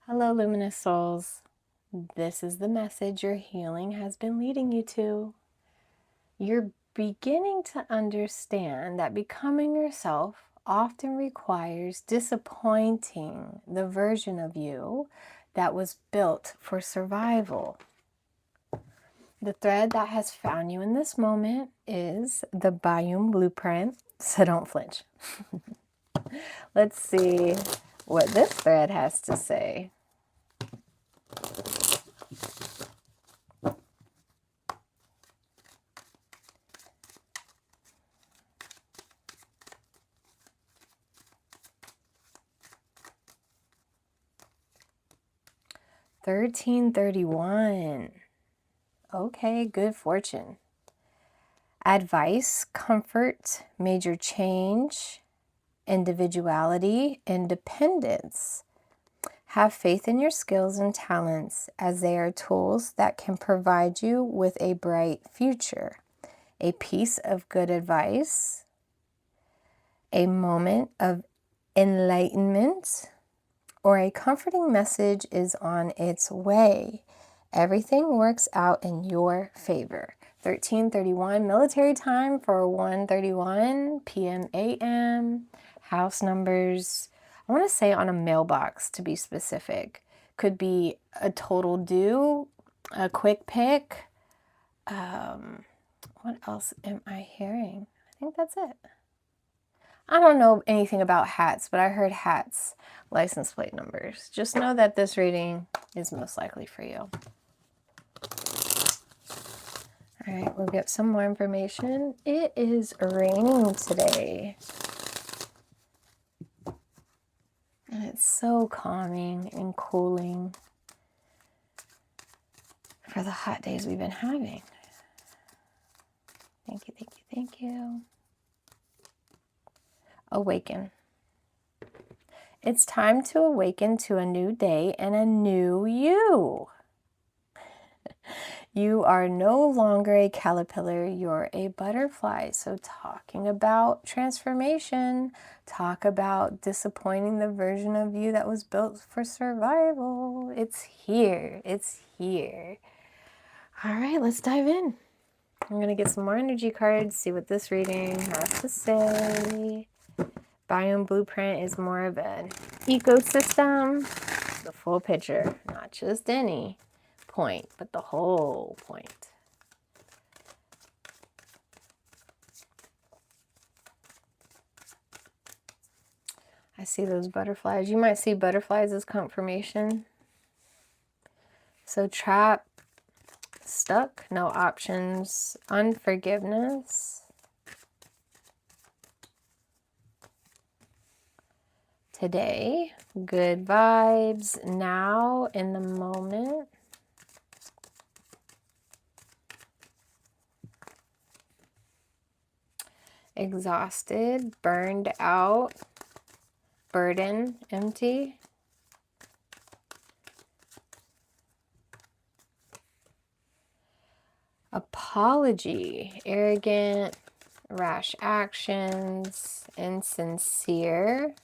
Hello, luminous souls. This is the message your healing has been leading you to. You're beginning to understand that becoming yourself often requires disappointing the version of you that was built for survival. The thread that has found you in this moment is the Biome BluePrint, so don't flinch. Let's see what this thread has to say. $13.31. Okay, good fortune. Advice, comfort, major change, individuality, independence. Have faith in your skills and talents as they are tools that can provide you with a bright future. A piece of good advice, a moment of enlightenment, or a comforting message is on its way. Everything works out in your favor. 13:31 military time for 1:31 p.m. a.m. House numbers, I want to say on a mailbox to be specific. Could be a total do, a quick pick. What else am I hearing? I think that's it. I don't know anything about hats, but I heard hats, license plate numbers. Just know that this reading is most likely for you. All right, we'll get some more information. It is raining today. And it's so calming and cooling for the hot days we've been having. Thank you, thank you, thank you. Awaken. It's time to awaken to a new day and a new you. You are no longer a caterpillar, you're a butterfly. So talking about transformation, talk about disappointing the version of you that was built for survival. It's here, it's here. All right, let's dive in. I'm gonna get some more energy cards, see what this reading has to say. Biome BluePrint is more of an ecosystem, the full picture, not just any point, but the whole point. I see those butterflies. You might see butterflies as confirmation. So trap, stuck, no options, unforgiveness. Today, good vibes, now, in the moment. Exhausted, burned out, burden, empty. Apology, arrogant, rash actions, insincere.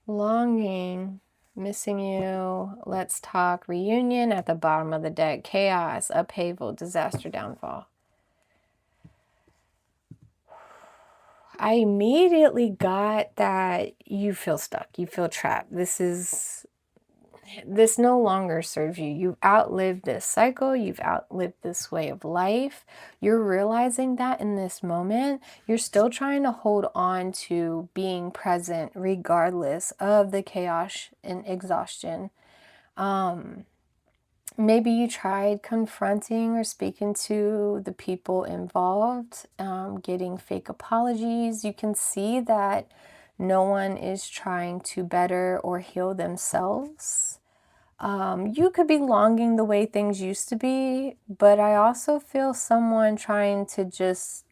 Longing, missing you, let's talk, reunion at the bottom of the deck, chaos, upheaval, disaster, downfall. I immediately got that you feel stuck, you feel trapped. This no longer serves you. You've outlived this cycle. You've outlived this way of life. You're realizing that in this moment. You're still trying to hold on to being present regardless of the chaos and exhaustion. Maybe you tried confronting or speaking to the people involved, getting fake apologies. You can see that no one is trying to better or heal themselves. You could be longing the way things used to be, but I also feel someone trying to just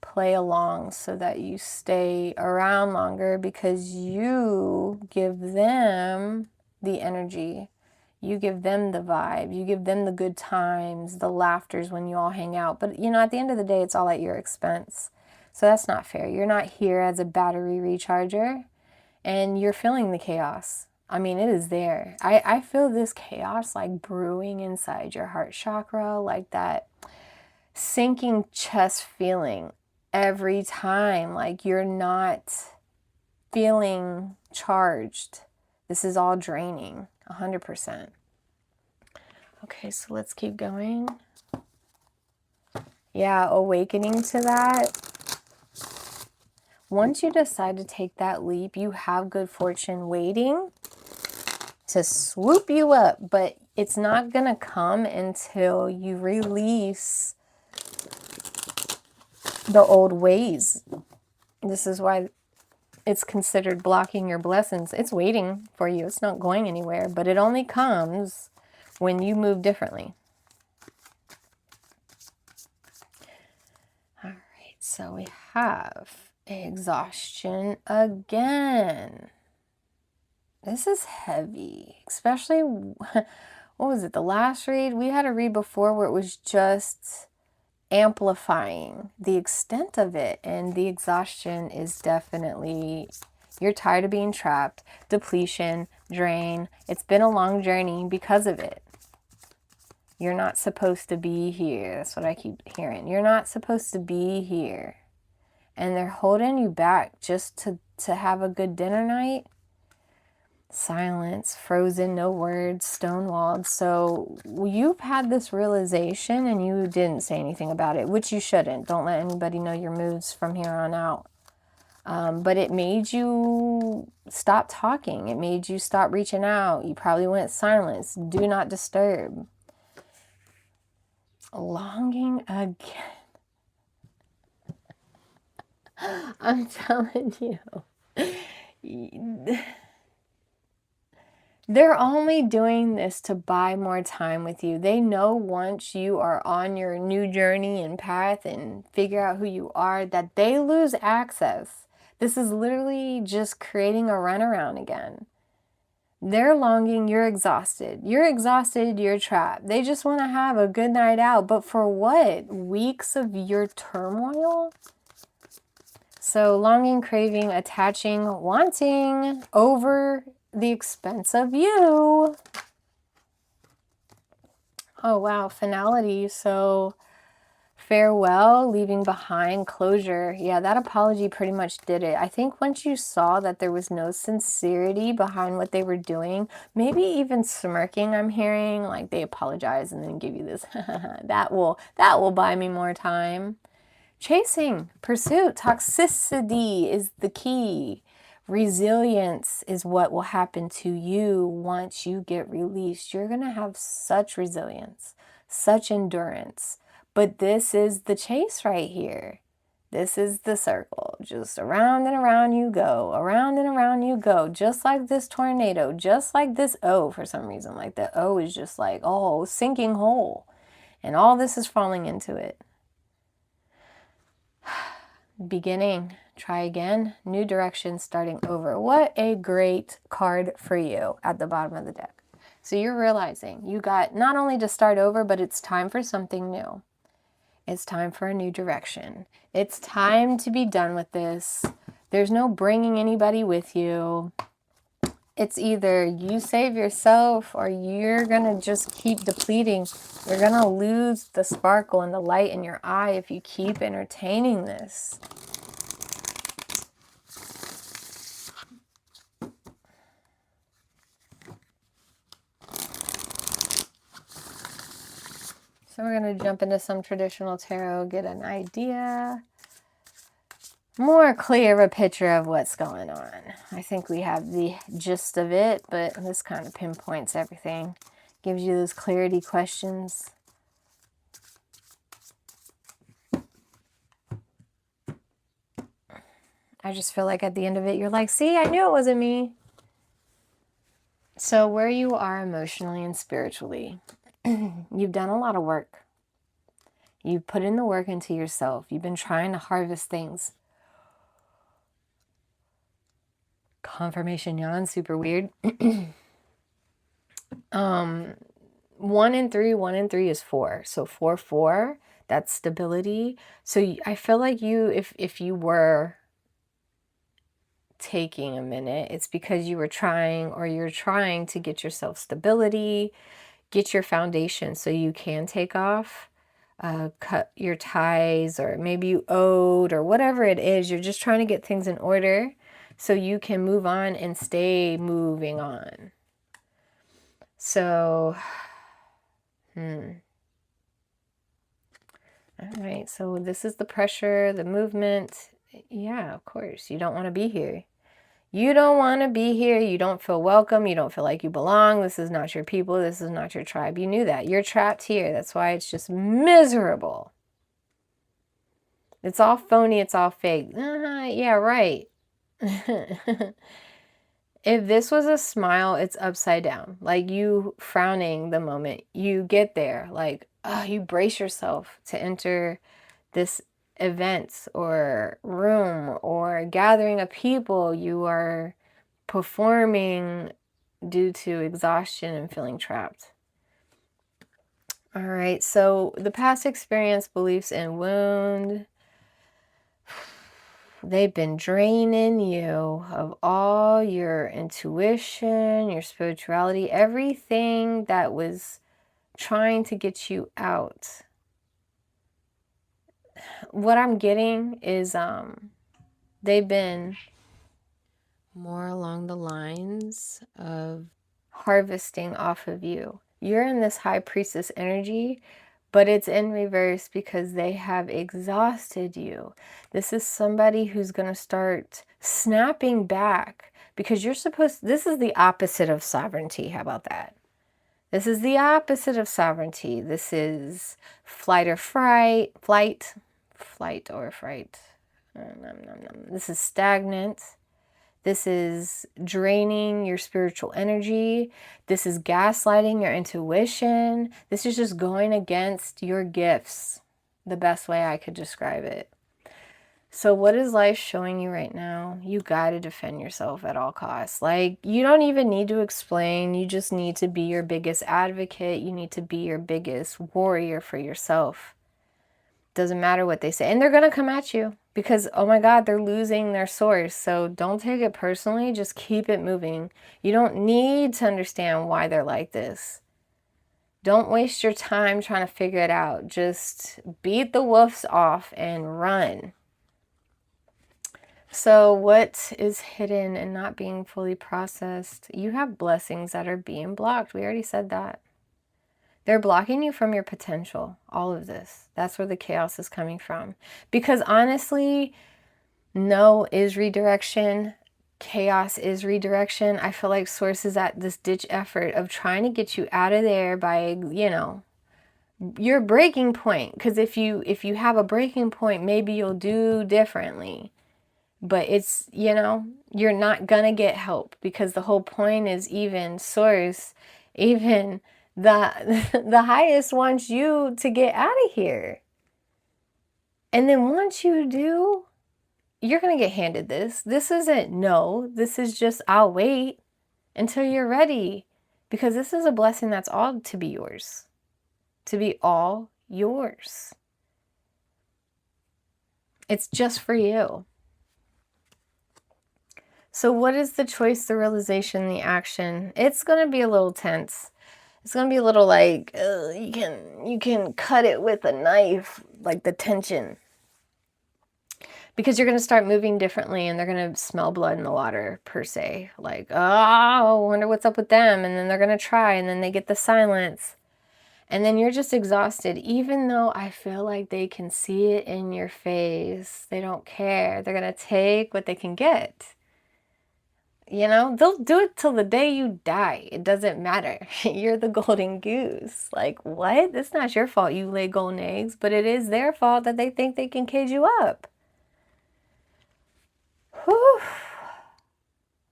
play along so that you stay around longer because you give them the energy. You give them the vibe. You give them the good times, the laughters when you all hang out. But, you know, at the end of the day, it's all at your expense. So that's not fair. You're not here as a battery recharger, and you're feeling the chaos. I mean, it is there. I feel this chaos like brewing inside your heart chakra, like that sinking chest feeling every time, like you're not feeling charged. This is all draining, 100%. Okay, so let's keep going. Yeah, awakening to that. Once you decide to take that leap, you have good fortune waiting to swoop you up, but it's not gonna come until you release the old ways. This is why it's considered blocking your blessings. It's waiting for you. It's not going anywhere, but it only comes when you move differently. All right, so we have exhaustion again. This is heavy, especially, what was it, the last read? We had a read before where it was just amplifying the extent of it, and the exhaustion is definitely, you're tired of being trapped, depletion, drain. It's been a long journey because of it. You're not supposed to be here. That's what I keep hearing. You're not supposed to be here. And they're holding you back just to have a good dinner night. Silence, frozen, no words, stonewalled. So you've had this realization and you didn't say anything about it, which you shouldn't. Don't let anybody know your moves from here on out. But it made you stop talking. It made you stop reaching out. You probably went silence. Do not disturb. Longing again. I'm telling you. They're only doing this to buy more time with you. They know once you are on your new journey and path and figure out who you are, that they lose access. This is literally just creating a runaround again. They're longing, you're exhausted. You're exhausted, you're trapped. They just want to have a good night out. But for what? Weeks of your turmoil? So longing, craving, attaching, wanting over the expense of you. Oh wow, finality. So farewell, leaving behind, closure. Yeah, that apology pretty much did it. I think once you saw that there was no sincerity behind what they were doing, maybe even smirking, I'm hearing, like they apologize and then give you this, that will buy me more time. Chasing, pursuit, toxicity is the key. Resilience is what will happen to you once you get released. You're going to have such resilience, such endurance. But this is the chase right here. This is the circle. Just around and around you go. Around and around you go. Just like this tornado. Just like this O for some reason. Like the O is just like, oh, sinking hole. And all this is falling into it. Beginning, try again, new direction, starting over. What a great card for you at the bottom of the deck. So you're realizing you got not only to start over, but it's time for something new. It's time for a new direction. It's time to be done with this. There's no bringing anybody with you. It's either you save yourself or you're going to just keep depleting. You're going to lose the sparkle and the light in your eye if you keep entertaining this. So we're going to jump into some traditional tarot, get an idea, more clear a picture of what's going on. I think we have the gist of it, but this kind of pinpoints everything. Gives you those clarity questions. I just feel like at the end of it, you're like, see, I knew it wasn't me. So where you are emotionally and spiritually, you've done a lot of work. You've put in the work into yourself. You've been trying to harvest things. Confirmation yawn, super weird. 1 and 3 is 4. So 4, 4. that stability. So I feel like if you were taking a minute, it's because you were trying, or you're trying to get yourself stability, get your foundation so you can take off, cut your ties, or maybe you owed, or whatever it is. You're just trying to get things in order so you can move on and stay moving on. So, all right, so this is the pressure, the movement. Yeah, of course, you don't want to be here. You don't want to be here. You don't feel welcome. You don't feel like you belong. This is not your people. This is not your tribe. You knew that. You're trapped here. That's why it's just miserable. It's all phony. It's all fake. Yeah, right. If this was a smile, it's upside down. Like you frowning the moment you get there. Like, you brace yourself to enter this event or room or gathering of people. You are performing due to exhaustion and feeling trapped. All right, so the past experience, beliefs, and wound, they've been draining you of all your intuition, your spirituality, everything that was trying to get you out. What I'm getting is they've been more along the lines of harvesting off of you. You're in this high priestess energy, but it's in reverse because they have exhausted you. This is somebody who's going to start snapping back because you're supposed, this is the opposite of sovereignty. How about that? This is the opposite of sovereignty. This is flight or fright, flight or fright. This is stagnant. This is draining your spiritual energy. This is gaslighting your intuition. This is just going against your gifts, the best way I could describe it. So what is life showing you right now? You got to defend yourself at all costs. Like, you don't even need to explain. You just need to be your biggest advocate. You need to be your biggest warrior for yourself. Doesn't matter what they say. And they're going to come at you because, oh my God, they're losing their source. So don't take it personally. Just keep it moving. You don't need to understand why they're like this. Don't waste your time trying to figure it out. Just beat the wolves off and run. So what is hidden and not being fully processed? You have blessings that are being blocked. We already said that. They're blocking you from your potential, all of this. That's where the chaos is coming from. Because honestly, no is redirection. Chaos is redirection. I feel like Source is at this ditch effort of trying to get you out of there by, you know, your breaking point. Because if you have a breaking point, maybe you'll do differently. But it's, you know, you're not going to get help because the whole point is even Source, even the highest wants you to get out of here. And then once you do, you're going to get handed this. This isn't no. This is just, I'll wait until you're ready. Because this is a blessing that's all to be yours. To be all yours. It's just for you. So what is the choice, the realization, the action? It's going to be a little tense. It's going to be a little like, you can cut it with a knife, like the tension. Because you're going to start moving differently and they're going to smell blood in the water, per se. Like, oh, I wonder what's up with them. And then they're going to try and then they get the silence. And then you're just exhausted, even though I feel like they can see it in your face. They don't care. They're going to take what they can get. You know, they'll do it till the day you die. It doesn't matter. You're the golden goose. Like, what? It's not your fault you lay golden eggs, but it is their fault that they think they can cage you up. Whew.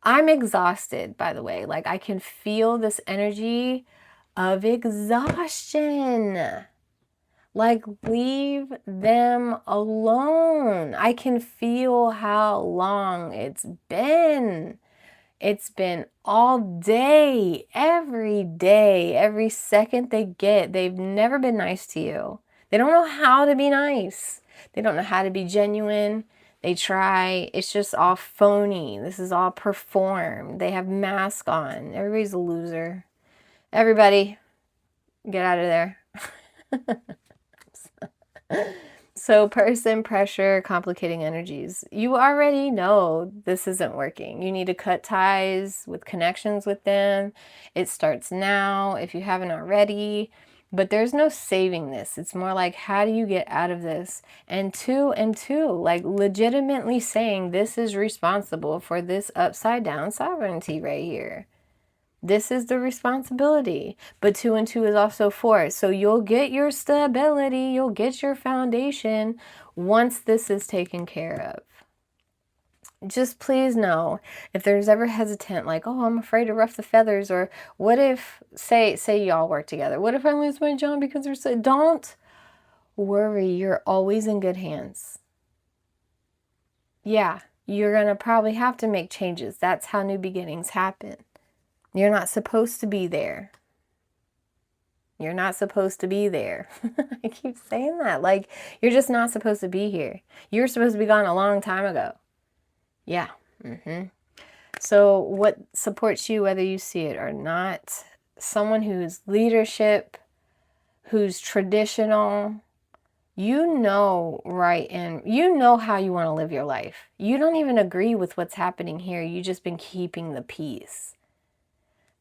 I'm exhausted, by the way. Like, I can feel this energy of exhaustion. Like, leave them alone. I can feel how long it's been. It's been all day, every second they get. They've never been nice to you. They don't know how to be nice. They don't know how to be genuine. They try. It's just all phony. This is all performed. They have masks on. Everybody's a loser. Everybody, get out of there. So person, pressure, complicating energies. You already know this isn't working. You need to cut ties with connections with them. It starts now if you haven't already. But there's no saving this. It's more like, how do you get out of this? And two, like legitimately saying this is responsible for this upside down sovereignty right here. This is the responsibility. But 2 and 2 is also 4. So you'll get your stability, you'll get your foundation once this is taken care of. Just please know, if there's ever hesitant, like, oh, I'm afraid to ruff the feathers, or what if, say y'all work together, what if I lose my job because they're so, don't worry, you're always in good hands. Yeah, you're going to probably have to make changes. That's how new beginnings happen. You're not supposed to be there. You're not supposed to be there. I keep saying that. Like, you're just not supposed to be here. You're supposed to be gone a long time ago. Yeah. So what supports you, whether you see it or not? Someone who's leadership, who's traditional, you know, right? And you know how you want to live your life. You don't even agree with what's happening here. You've just been keeping the peace.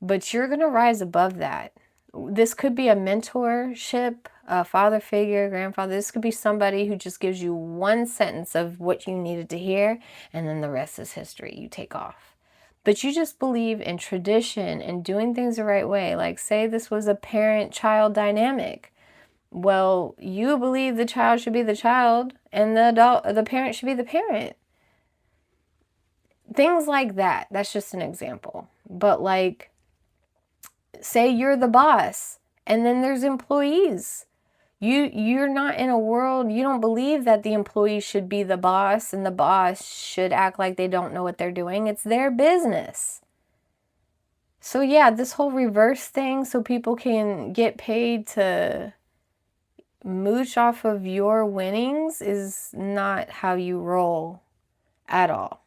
But you're going to rise above that. This could be a mentorship, a father figure, grandfather. This could be somebody who just gives you one sentence of what you needed to hear, and then the rest is history. You take off. But you just believe in tradition and doing things the right way. Like, say this was a parent-child dynamic. Well, you believe the child should be the child, and the parent should be the parent. Things like that. That's just an example. But like, say you're the boss and then there's employees. You're not in a world, you don't believe that the employee should be the boss and the boss should act like they don't know what they're doing. It's their business. So yeah, this whole reverse thing so people can get paid to mooch off of your winnings is not how you roll at all.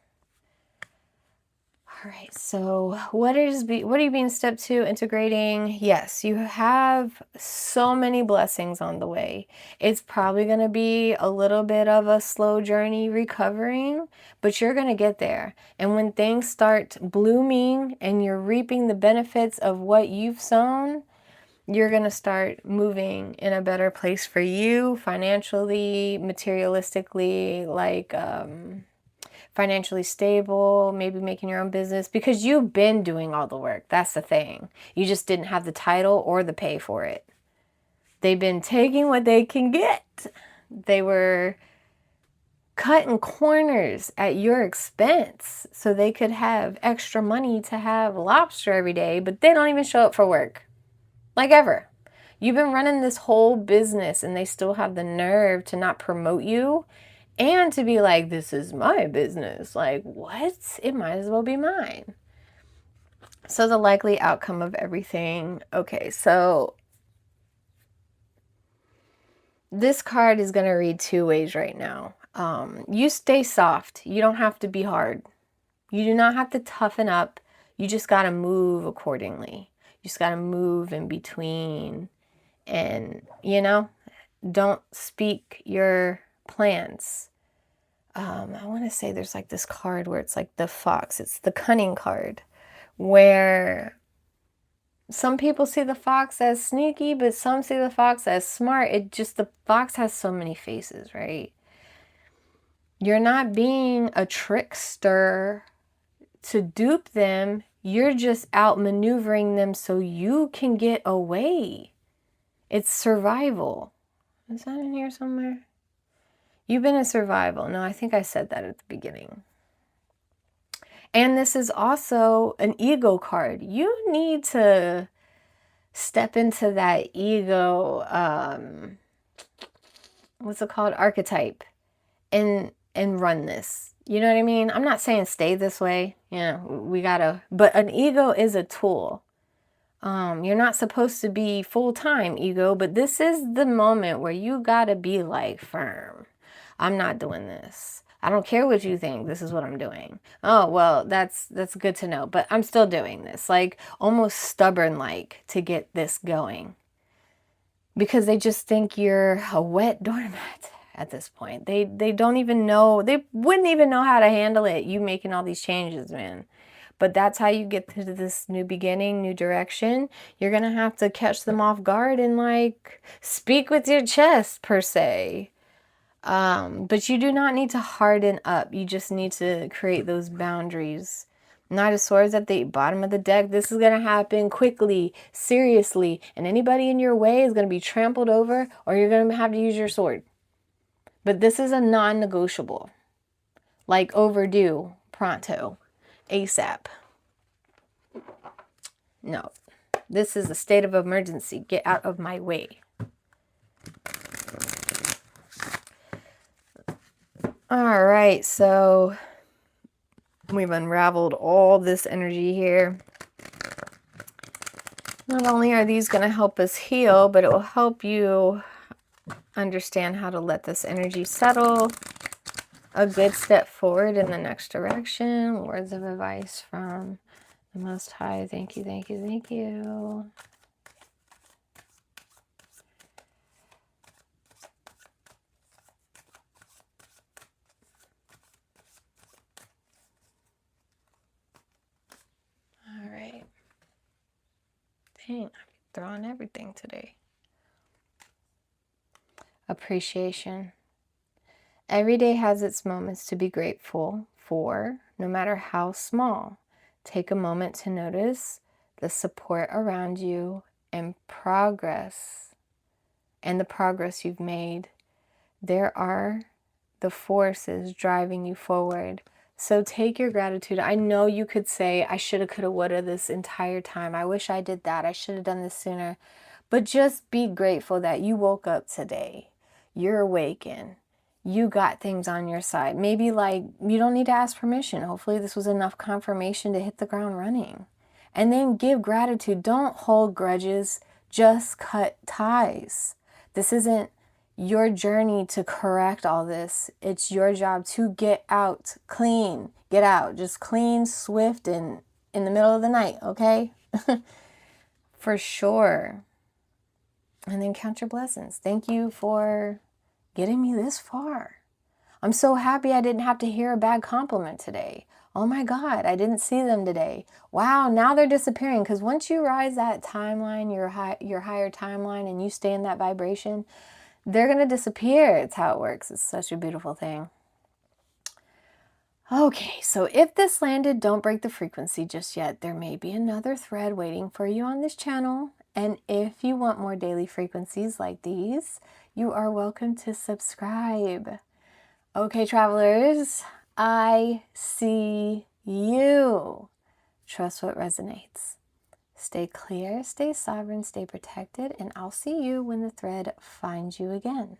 All right, so what are you being step 2? Integrating. Yes, you have so many blessings on the way. It's probably going to be a little bit of a slow journey recovering, but you're going to get there. And when things start blooming and you're reaping the benefits of what you've sown, you're going to start moving in a better place for you financially, materialistically, like financially stable, maybe making your own business, because you've been doing all the work. That's the thing. You just didn't have the title or the pay for it. They've been taking what they can get. They were cutting corners at your expense so they could have extra money to have lobster every day, but they don't even show up for work. Like ever. You've been running this whole business and they still have the nerve to not promote you. And to be like, this is my business. Like, what? It might as well be mine. So the likely outcome of everything. Okay, so this card is going to read 2 ways right now. You stay soft. You don't have to be hard. You do not have to toughen up. You just got to move accordingly. You just got to move in between. And, you know, don't speak your plans. I want to say there's like this card where it's like the fox. It's the cunning card, where some people see the fox as sneaky, but some see the fox as smart. The fox has so many faces, right? You're not being a trickster to dupe them. You're just outmaneuvering them so you can get away. It's survival. Is that in here somewhere? You've been in survival. No, I think I said that at the beginning. And this is also an ego card. You need to step into that ego, what's it called? Archetype. And run this. You know what I mean? I'm not saying stay this way. You know, but an ego is a tool. You're not supposed to be full-time, ego, but this is the moment where you gotta be like firm. I'm not doing this. I don't care what you think. This is what I'm doing. Oh, well, that's good to know, but I'm still doing this. Like almost stubborn like to get this going. Because they just think you're a wet doormat at this point. They don't even know. They wouldn't even know how to handle it. You making all these changes, man. But that's how you get to this new beginning, new direction. You're going to have to catch them off guard and like speak with your chest per se. But you do not need to harden up. You just need to create those boundaries. Knight of Swords at the bottom of the deck. This is going to happen quickly, seriously. And anybody in your way is going to be trampled over or you're going to have to use your sword. But this is a non-negotiable. Like overdue, pronto. ASAP. No, this is a state of emergency. Get out of my way. All right, so we've unraveled all this energy here. Not only are these going to help us heal, but it will help you understand how to let this energy settle. A good step forward in the next direction. Words of advice from the Most High. Thank you, thank you, thank you. All right. Dang, I'm throwing everything today. Appreciation. Every day has its moments to be grateful for, no matter how small. Take a moment to notice the support around you and progress, and the progress you've made. There are the forces driving you forward. So take your gratitude. I know you could say, I shoulda, coulda, woulda this entire time. I wish I did that. I should have done this sooner. But just be grateful that you woke up today. You're awakened. You got things on your side. Maybe like you don't need to ask permission. Hopefully this was enough confirmation to hit the ground running. And then give gratitude. Don't hold grudges. Just cut ties. This isn't your journey to correct all this. It's your job to get out clean. Get out. Just clean, swift, and in the middle of the night, okay? For sure. And then count your blessings. Thank you for getting me this far. I'm so happy I didn't have to hear a bad compliment today. Oh my God, I didn't see them today. Wow, now they're disappearing. Because once you rise that timeline, your higher timeline, and you stay in that vibration, they're going to disappear. It's how it works. It's such a beautiful thing. Okay, so if this landed, don't break the frequency just yet. There may be another thread waiting for you on this channel. And if you want more daily frequencies like these, you are welcome to subscribe. Okay, travelers, I see you. Trust what resonates. Stay clear, stay sovereign, stay protected, and I'll see you when the thread finds you again.